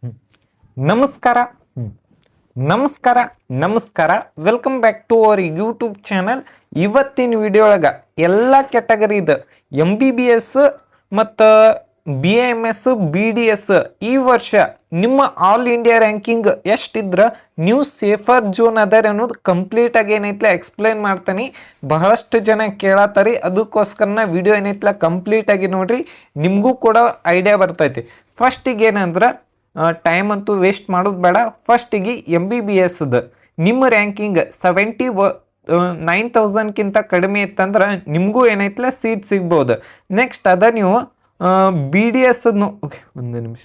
ಹ್ಮ್. ನಮಸ್ಕಾರ ಹ್ಮ್. ನಮಸ್ಕಾರ ನಮಸ್ಕಾರ welcome back to our YouTube channel. ಇವತ್ತಿನ ವಿಡಿಯೋ ಒಳಗ ಎಲ್ಲ ಕ್ಯಾಟಗರಿದ MBBS ಮತ್ತು BAMS BDS ಈ ವರ್ಷ ನಿಮ್ಮ ಆಲ್ ಇಂಡಿಯಾ ರ್ಯಾಂಕಿಂಗ್ ಎಷ್ಟಿದ್ರ ನೀವು ಸೇಫರ್ ಜೋನ್ ಅದರ ಅನ್ನೋದು ಕಂಪ್ಲೀಟ್ ಆಗಿ ಏನೈತ್ಲ ಎಕ್ಸ್ಪ್ಲೈನ್ ಮಾಡ್ತೀನಿ. ಬಹಳಷ್ಟು ಜನ ಕೇಳತ್ತಾರಿ, ಅದಕ್ಕೋಸ್ಕರ ವಿಡಿಯೋ ಏನೈತ್ಲ ಕಂಪ್ಲೀಟ್ ಆಗಿ ನೋಡ್ರಿ, ನಿಮಗೂ ಕೂಡ ಐಡಿಯಾ ಬರ್ತೈತಿ. ಫಸ್ಟಿಗೆ ಏನಂದ್ರೆ ಟೈಮ್ ಅಂತೂ ವೇಸ್ಟ್ ಮಾಡೋದು ಬೇಡ. ಫಸ್ಟಿಗೆ MBBS ನಿಮ್ಮ ರ್ಯಾಂಕಿಂಗ್ 79,000ಕಿಂತ ಕಡಿಮೆ ಇತ್ತಂದ್ರೆ ನಿಮಗೂ ಏನೈತಿಲ್ಲ ಸೀಟ್ ಸಿಗ್ಬೋದು. ನೆಕ್ಸ್ಟ್ ಅದ ನೀವು BDS ಒಂದು ನಿಮಿಷ.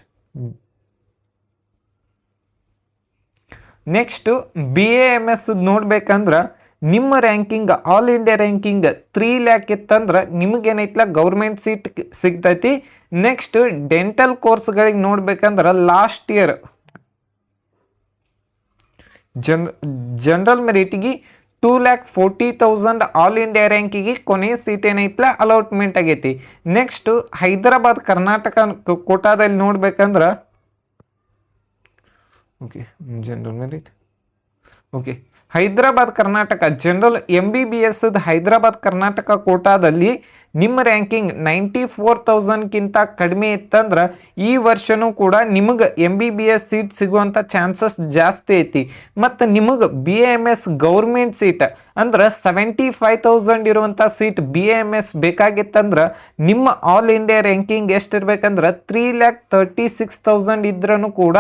ನೆಕ್ಸ್ಟ್ BAMS ನೋಡ್ಬೇಕಂದ್ರೆ ನಿಮ್ಮ ranking all India ranking 3 lakh ಇತ್ತಂದ್ರೆ ನಿಮಗೇನೈತಿಲ್ಲ ಗೌರ್ಮೆಂಟ್ ಸೀಟ್ ಸಿಗ್ತೈತಿ. ನೆಕ್ಸ್ಟ್ ಡೆಂಟಲ್ ಕೋರ್ಸ್ಗಳಿಗೆ ನೋಡ್ಬೇಕಂದ್ರೆ ಲಾಸ್ಟ್ ಇಯರ್ ಜನರಲ್ ಮೆರಿಟ್ಗೆ 2,40,000 ಆಲ್ ಇಂಡಿಯಾ ರ್ಯಾಂಕಿಗೆ ಕೊನೆಯ ಸೀಟ್ ಏನೈತಿಲ್ಲ ಅಲಾಟ್ಮೆಂಟ್ ಆಗೈತಿ. ನೆಕ್ಸ್ಟ್ ಹೈದರಾಬಾದ್ ಕರ್ನಾಟಕ ಕೋಟಾದಲ್ಲಿ ನೋಡ್ಬೇಕಂದ್ರೆ okay general merit okay Hyderabad Karnataka general MBBS Hyderabad Karnataka ಕೋಟಾದಲ್ಲಿ ನಿಮ್ಮ ರ್ಯಾಂಕಿಂಗ್ 94,000ಕಿಂತ ಕಡಿಮೆ ಇತ್ತಂದ್ರೆ ಈ ವರ್ಷನೂ ಕೂಡ ನಿಮಗೆ MBBS ಸೀಟ್ ಸಿಗುವಂಥ ಚಾನ್ಸಸ್ ಜಾಸ್ತಿ ಐತಿ. ಮತ್ತು ನಿಮಗೆ BAMS ಗೌರ್ಮೆಂಟ್ ಸೀಟ್ ಅಂದ್ರೆ 75,000 ಇರುವಂಥ ಸೀಟ್ BAMS ಬೇಕಾಗಿತ್ತಂದ್ರೆ ನಿಮ್ಮ ಆಲ್ ಇಂಡಿಯಾ ರ್ಯಾಂಕಿಂಗ್ ಎಷ್ಟಿರ್ಬೇಕಂದ್ರೆ 3,36,000 ಇದ್ರೂ ಕೂಡ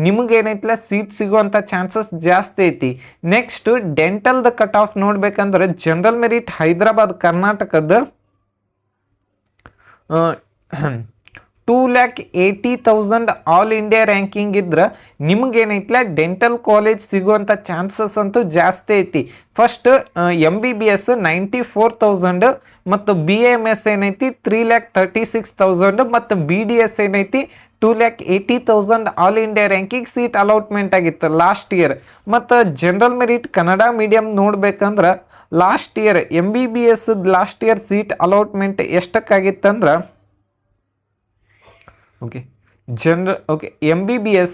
ನಿಮಗೇನೈತಿಲ್ಲ ಸೀಟ್ ಸಿಗುವಂಥ ಚಾನ್ಸಸ್ ಜಾಸ್ತಿ ಐತಿ. ನೆಕ್ಸ್ಟ್ ಡೆಂಟಲ್ದ ಕಟ್ ಆಫ್ ನೋಡ್ಬೇಕಂದ್ರೆ ಜನರಲ್ ಮೆರಿಟ್ ಹೈದರಾಬಾದ್ ಕರ್ನಾಟಕದ 2,80,000 ಆಲ್ ಇಂಡಿಯಾ ರ್ಯಾಂಕಿಂಗ್ ಇದ್ರೆ ನಿಮಗೇನೈತಿಲ್ಲ ಡೆಂಟಲ್ ಕಾಲೇಜ್ ಸಿಗುವಂಥ ಚಾನ್ಸಸ್ ಅಂತೂ ಜಾಸ್ತಿ ಐತಿ. ಫಸ್ಟ್ MBBS 94,000 ಮತ್ತು BAMS ಏನೈತಿ 3,36,000 ಮತ್ತು BDS ಏನೈತಿ 2,80,000 all India ranking seat allotment ಆಗಿತ್ತು ಲಾಸ್ಟ್ ಇಯರ್. ಮತ್ತು ಜನರಲ್ ಮೆರಿಟ್ ಕನ್ನಡ ಮೀಡಿಯಂ ನೋಡ್ಬೇಕಂದ್ರೆ last year MBBS last year seat allotment ಎಷ್ಟಕ್ಕಾಗಿತ್ತಂದ್ರೆ MBBS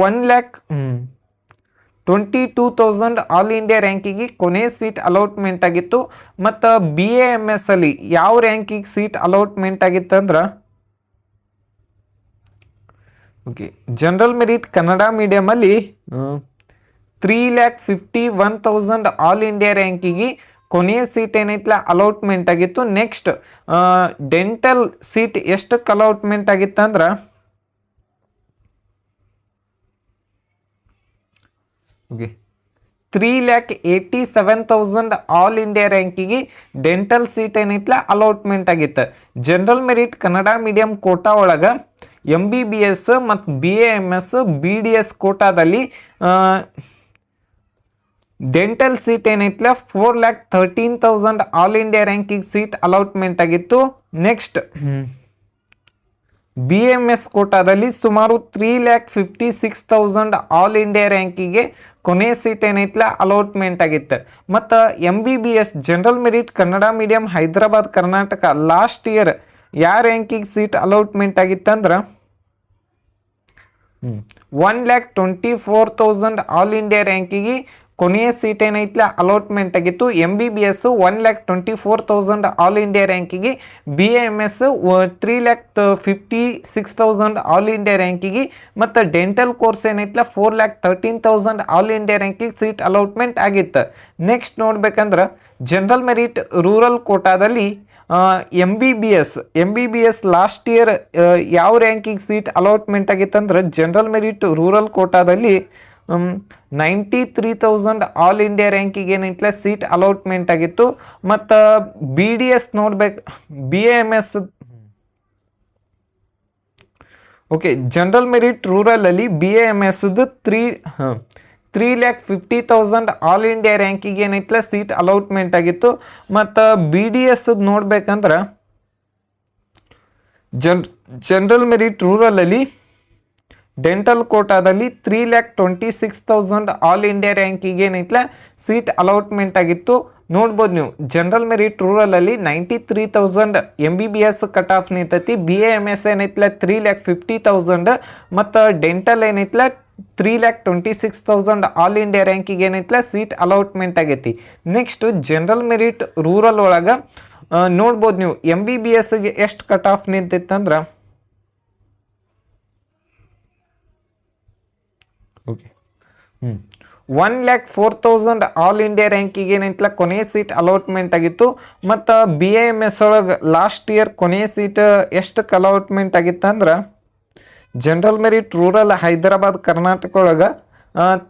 1,22,000 ಆಲ್ ಇಂಡಿಯಾ ರ್ಯಾಂಕಿಗೆ ಕೊನೆ ಸೀಟ್ ಅಲಾಟ್ಮೆಂಟ್ ಆಗಿತ್ತು. ಮತ್ತು BAMS ಅಲ್ಲಿ ಯಾವ ರ್ಯಾಂಕಿಗೆ ಸೀಟ್ ಅಲಾಟ್ಮೆಂಟ್ ಆಗಿತ್ತಂದ್ರೆ ಜನರಲ್ ಮೆರಿಟ್ ಕನ್ನಡ ಮೀಡಿಯಂ ಅಲ್ಲಿ 3,51,000 ಆಲ್ ಇಂಡಿಯಾ ರ್ಯಾಂಕಿಗೆ ಕೊನೆಯ ಸೀಟ್ ಏನೈತಿಲ್ಲ ಅಲಾಟ್ಮೆಂಟ್ ಆಗಿತ್ತು. ನೆಕ್ಸ್ಟ್ ಡೆಂಟಲ್ ಸೀಟ್ ಎಷ್ಟಕ್ಕೆ ಅಲಾಟ್ಮೆಂಟ್ ಆಗಿತ್ತಂದ್ರೆ 3,87,000 ಆಲ್ ಇಂಡಿಯಾ ರ್ಯಾಂಕಿಗೆ ಡೆಂಟಲ್ ಸೀಟ್ ಏನೈತಿಲ್ಲ ಅಲಾಟ್ಮೆಂಟ್ ಆಗಿತ್ತು. General merit Kannada medium quota ಒಳಗೆ MBBS ಮತ್ತು BAMS BDS ಕೋಟಾದಲ್ಲಿ ಡೆಂಟಲ್ ಸೀಟ್ ಏನೈತಿಲ್ಲ 4,13,000 all India ranking seat allotment ಆಗಿತ್ತು. ನೆಕ್ಸ್ಟ್ BAMS ಕೋಟಾದಲ್ಲಿ ಸುಮಾರು 3,56,000 ಆಲ್ ಇಂಡಿಯಾ ರ್ಯಾಂಕಿಗೆ ಕೊನೆ ಸೀಟ್ ಏನೈತಿಲ್ಲ ಅಲಾಟ್ಮೆಂಟ್ ಆಗಿತ್ತು. ಮತ್ತು MBBS general merit Kannada medium Hyderabad Karnataka last year ಯಾವ ರ್ಯಾಂಕಿಂಗ್ ಸೀಟ್ ಅಲಾಟ್ಮೆಂಟ್ ಆಗಿತ್ತಂದ್ರೆ 1,24,000 ಆಲ್ ಇಂಡಿಯಾ ರ್ಯಾಂಕಿಗೆ ಕೊನೆಯ ಸೀಟ್ ಏನೈತಿಲ್ಲ ಅಲಾಟ್ಮೆಂಟ್ ಆಗಿತ್ತು. MBBS 1,24,000 ಆಲ್ ಇಂಡಿಯಾ ರ್ಯಾಂಕಿಗೆ, BAMS 3,56,000 ಆಲ್ ಇಂಡಿಯಾ ರ್ಯಾಂಕಿಗೆ ಮತ್ತು ಡೆಂಟಲ್ ಕೋರ್ಸ್ ಏನೈತಿಲ್ಲ 4,13,000 ಆಲ್ ಇಂಡಿಯಾ ರ್ಯಾಂಕಿಗೆ ಸೀಟ್ ಅಲಾಟ್ಮೆಂಟ್ ಆಗಿತ್ತು. ನೆಕ್ಸ್ಟ್ ನೋಡ್ಬೇಕಂದ್ರೆ ಜನರಲ್ ಮೆರಿಟ್ ರೂರಲ್ ಕೋಟಾದಲ್ಲಿ MBBS ಲಾಸ್ಟ್ ಇಯರ್ ಯಾವ ರ್ಯಾಂಕಿಂಗ್ ಸೀಟ್ ಅಲಾಟ್ಮೆಂಟ್ ಆಗಿತ್ತಂದ್ರೆ ಜನರಲ್ ಮೆರಿಟ್ ರೂರಲ್ ಕೋಟಾದಲ್ಲಿ 93,000 ಆಲ್ ಇಂಡಿಯಾ ರ್ಯಾಂಕಿಗೆ ಏನೈತಿಲ್ಲ ಸೀಟ್ ಅಲಾಟ್ಮೆಂಟ್ ಆಗಿತ್ತು. ಮತ್ತು BDS ನೋಡ್ಬೇಕು BAMS ಜನರಲ್ ಮೆರಿಟ್ ರೂರಲ್ ಅಲ್ಲಿ BAMS 3,50,000 ಆಲ್ ಇಂಡಿಯಾ ರ್ಯಾಂಕಿಗೆ ಏನೈತಿಲ್ಲ ಸೀಟ್ ಅಲಾಟ್ಮೆಂಟ್ ಆಗಿತ್ತು. ಮತ್ತು BDS ನೋಡ್ಬೇಕಂದ್ರೆ ಜನರಲ್ ಮೆರಿಟ್ ರೂರಲ್ ಅಲ್ಲಿ ಡೆಂಟಲ್ ಕೋಟಾದಲ್ಲಿ 3,26,000 ಆಲ್ ಇಂಡಿಯಾ ರ್ಯಾಂಕಿಗೆ ಏನೈತ್ಲ ಸೀಟ್ ಅಲಾಟ್ಮೆಂಟ್ ಆಗಿತ್ತು. ನೋಡ್ಬೋದು ನೀವು ಜನರಲ್ ಮೆರಿಟ್ ರೂರಲಲ್ಲಿ 93,000 MBBS ಕಟ್ ಆಫ್ ನಿಂತೈತಿ. BAMS ಏನೈತ್ಲ 3,50,000 ಮತ್ತು ಡೆಂಟಲ್ ಏನೈತ್ಲ 3,26,000 ಆಲ್ ಇಂಡಿಯಾ ರ್ಯಾಂಕಿಗೆ ಏನೈತ್ಲ ಸೀಟ್ ಅಲಾಟ್ಮೆಂಟ್ ಆಗೈತಿ. ನೆಕ್ಸ್ಟ್ ಜನರಲ್ ಮೆರಿಟ್ ರೂರಲ್ ಒಳಗೆ ನೋಡ್ಬೋದು ನೀವು MBBSಗೆ ಎಷ್ಟು ಕಟ್ ಆಫ್ ನಿಂತೈತಂದ್ರೆ ಓಕೆ 1,04,000 ಆಲ್ ಇಂಡಿಯಾ ರ್ಯಾಂಕಿಗೆ ಏನೈತಲ್ಲ ಕೊನೆಯ ಸೀಟ್ ಅಲಾಟ್ಮೆಂಟ್ ಆಗಿತ್ತು. ಮತ್ತು BAMS ಒಳಗೆ ಲಾಸ್ಟ್ ಇಯರ್ ಕೊನೆಯ ಸೀಟ್ ಎಷ್ಟಕ್ಕೆ ಅಲಾಟ್ಮೆಂಟ್ ಆಗಿತ್ತು ಅಂದ್ರೆ general merit rural Hyderabad Karnataka ಒಳಗೆ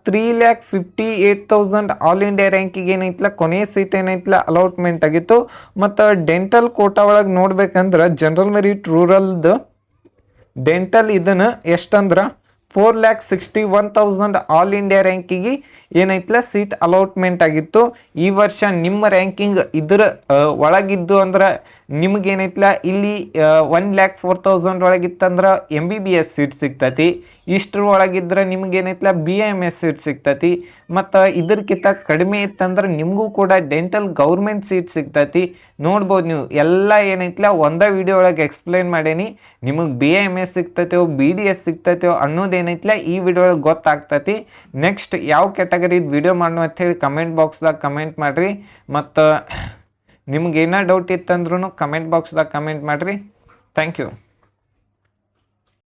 3,58,000 ಆಲ್ ಇಂಡಿಯಾ ರ್ಯಾಂಕಿಗೆ ಏನೈತಲ್ಲ ಕೊನೆಯ ಸೀಟ್ ಏನೈತಲ್ಲ ಅಲಾಟ್ಮೆಂಟ್ ಆಗಿತ್ತು. ಮತ್ತು ಡೆಂಟಲ್ ಕೋಟಾ ಒಳಗೆ ನೋಡ್ಬೇಕಂದ್ರೆ ಜನರಲ್ ಮೆರಿಟ್ ರೂರಲ್ದು ಡೆಂಟಲ್ ಇದನ್ನು ಎಷ್ಟಂದ್ರೆ 4,61,000 ಆಲ್ ಇಂಡಿಯಾ ರ್ಯಾಂಕಿಗೆ ಏನೈತಲ್ಲ ಸೀಟ್ ಅಲಾಟ್ಮೆಂಟ್ ಆಗಿತ್ತು. ಈ ವರ್ಷ ನಿಮ್ಮ ರ್ಯಾಂಕಿಂಗ್ ಇದ್ರ ಒಳಗಿದ್ದು ಅಂದ್ರೆ ನಿಮಗೇನೈತಲ್ಲ ಇಲ್ಲಿ 1,04,000 ಒಳಗಿತ್ತಂದ್ರೆ MBBS ಸೀಟ್ ಸಿಗ್ತೈತಿ. ಇಷ್ಟ್ರ ಒಳಗಿದ್ರೆ ನಿಮ್ಗೇನೈತಲ್ಲ BAMS ಸೀಟ್ ಸಿಗ್ತೈತಿ. ಮತ್ತು ಇದಕ್ಕಿಂತ ಕಡಿಮೆ ಇತ್ತಂದ್ರೆ ನಿಮಗೂ ಕೂಡ ಡೆಂಟಲ್ ಗೌರ್ಮೆಂಟ್ ಸೀಟ್ ಸಿಗ್ತೈತಿ. ನೋಡ್ಬೋದು ನೀವು ಎಲ್ಲ ಏನೈತಲ್ಲ ಒಂದೇ ವಿಡಿಯೋ ಒಳಗೆ ಎಕ್ಸ್ಪ್ಲೈನ್ ಮಾಡೇನಿ. ನಿಮಗೆ BAMS ಸಿಗ್ತೈತೋ BDS ಸಿಗ್ತೈತೋ ಅನ್ನೋದೇನೈತಲ್ಲ ಈ ವಿಡಿಯೋ ಒಳಗೆ ಗೊತ್ತಾಗ್ತೈತಿ. ನೆಕ್ಸ್ಟ್ ಯಾವ ಕ್ಯಾಟಗರಿದು ವಿಡಿಯೋ ಮಾಡೋಣ ಅಂಥೇಳಿ ಕಮೆಂಟ್ ಬಾಕ್ಸ್ದಾಗ ಕಮೆಂಟ್ ಮಾಡಿರಿ. ಮತ್ತು ನಿಮ್ಗೆ ಏನೋ ಡೌಟ್ ಇತ್ತಂದ್ರೂ ಕಮೆಂಟ್ ಬಾಕ್ಸ್ದಾಗ ಕಮೆಂಟ್ ಮಾಡಿರಿ. Thank you.